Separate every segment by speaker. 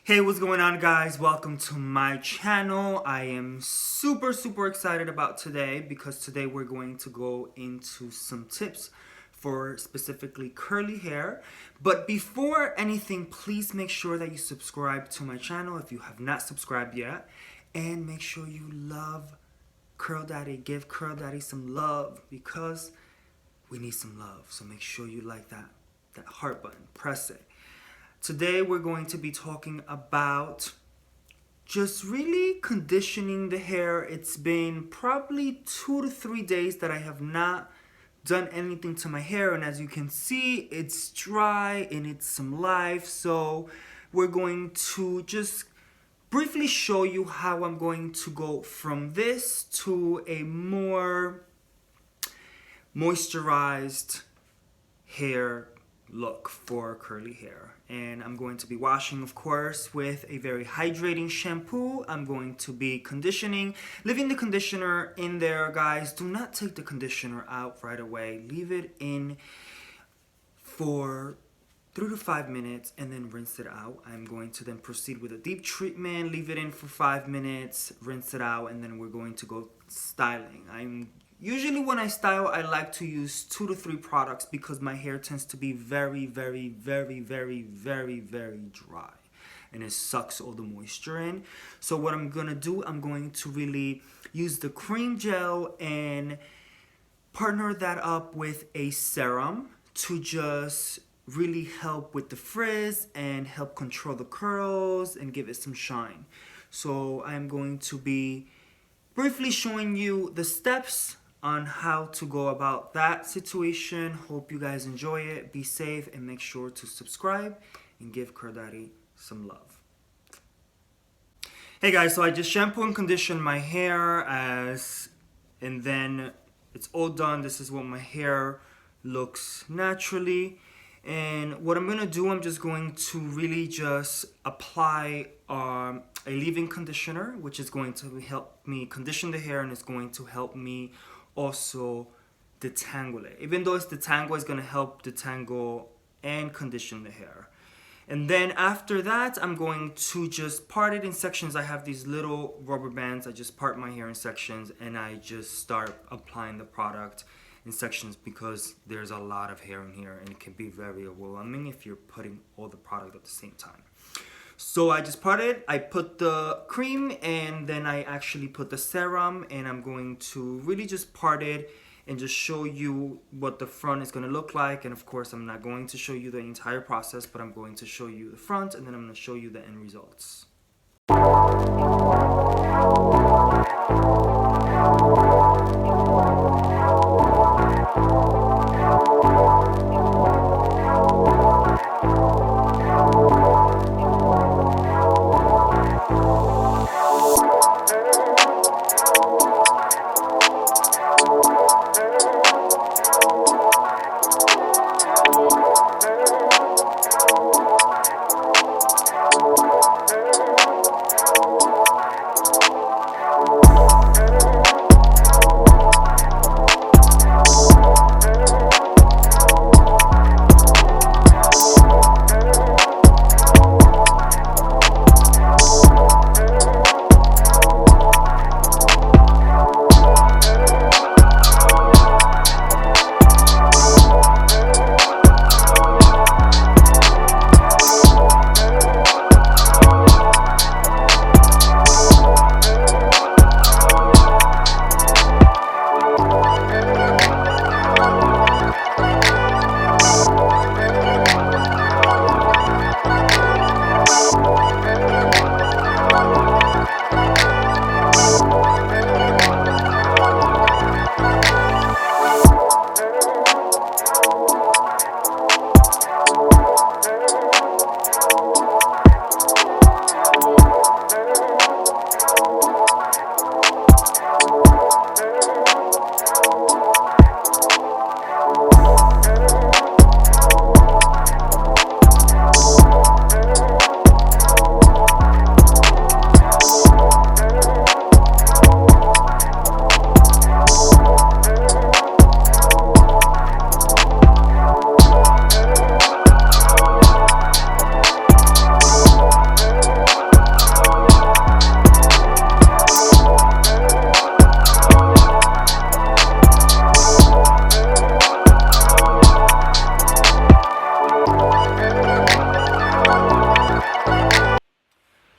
Speaker 1: Hey, what's going on, guys? Welcome to my channel. I am super excited about today because today we're going to go into some tips for specifically curly hair. But before anything, please make sure that you subscribe to my channel if you have not subscribed yet, and make sure you love Curl Daddy. Give Curl Daddy some love because we need some love. So make sure you like that heart button, press it. Today we're going to be talking about just really conditioning the hair. It's been probably 2 to 3 days that I have not done anything to my hair, and as you can see, it's dry and it's some life. So we're going to just briefly show you how I'm going to go from this to a more moisturized hair look for curly hair. And I'm going to be washing, of course, with a very hydrating shampoo. I'm going to be conditioning, leaving the conditioner in there, guys. Do not take the conditioner out right away. Leave it in for 3 to 5 minutes and then rinse it out. I'm going to then proceed with a deep treatment, leave it in for 5 minutes, rinse it out, and then we're going to go styling. Usually when I style, I like to use 2 to 3 products because my hair tends to be very dry, and it sucks all the moisture in. So what I'm gonna do, I'm going to really use the cream gel and partner that up with a serum to just really help with the frizz and help control the curls and give it some shine. So I'm going to be briefly showing you the steps on how to go about that situation. Hope you guys enjoy it. Be safe and make sure to subscribe and give Curl Daddy some love. Hey guys, so I just shampoo and condition my hair and then it's all done. This is what my hair looks naturally. And what I'm gonna do, I'm just going to really just apply a leave-in conditioner, which is going to help me condition the hair and it's going to help me also detangle it. Even though it's detangle, it's gonna help detangle and condition the hair. And then after that, I'm going to just part it in sections. I have these little rubber bands. I just part my hair in sections and I just start applying the product in sections because there's a lot of hair in here and it can be very overwhelming if you're putting all the product at the same time. So I just part it, I put the cream, and then I actually put the serum, and I'm going to really just part it and just show you what the front is going to look like. And of course, I'm not going to show you the entire process, but I'm going to show you the front, and then I'm going to show you the end results.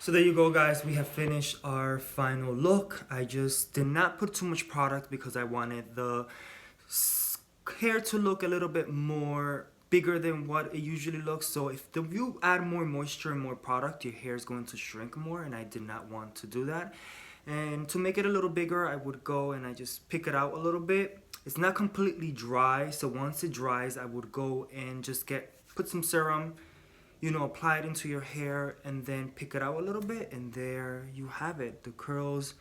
Speaker 1: So there you go, guys. We have finished our final look. I just did not put too much product because I wanted the hair to look a little bit more bigger than what it usually looks. So if you add more moisture and more product, your hair is going to shrink more, and I did not want to do that. And to make it a little bigger, I would go and I just pick it out a little bit. It's not completely dry, so once it dries, I would go and just put some serum, apply it into your hair, and then pick it out a little bit, and there you have it. The curls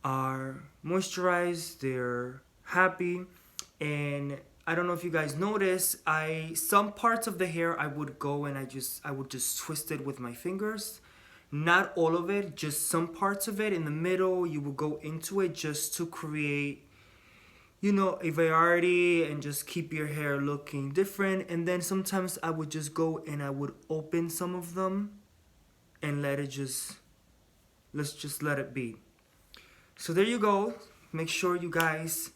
Speaker 1: are moisturized, they're happy. And I don't know if you guys notice, some parts of the hair I would go and I would just twist it with my fingers. Not all of it, just some parts of it. In the middle, you will go into it just to create, a variety and just keep your hair looking different. And then sometimes I would just go and I would open some of them and let's just let it be. So there you go. Make sure you guys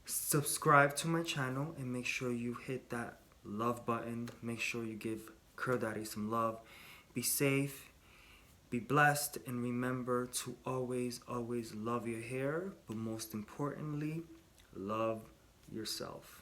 Speaker 1: subscribe to my channel and make sure you hit that love button. Make sure you give Curl Daddy some love. Be safe, be blessed, and remember to always, always love your hair, but most importantly, love yourself.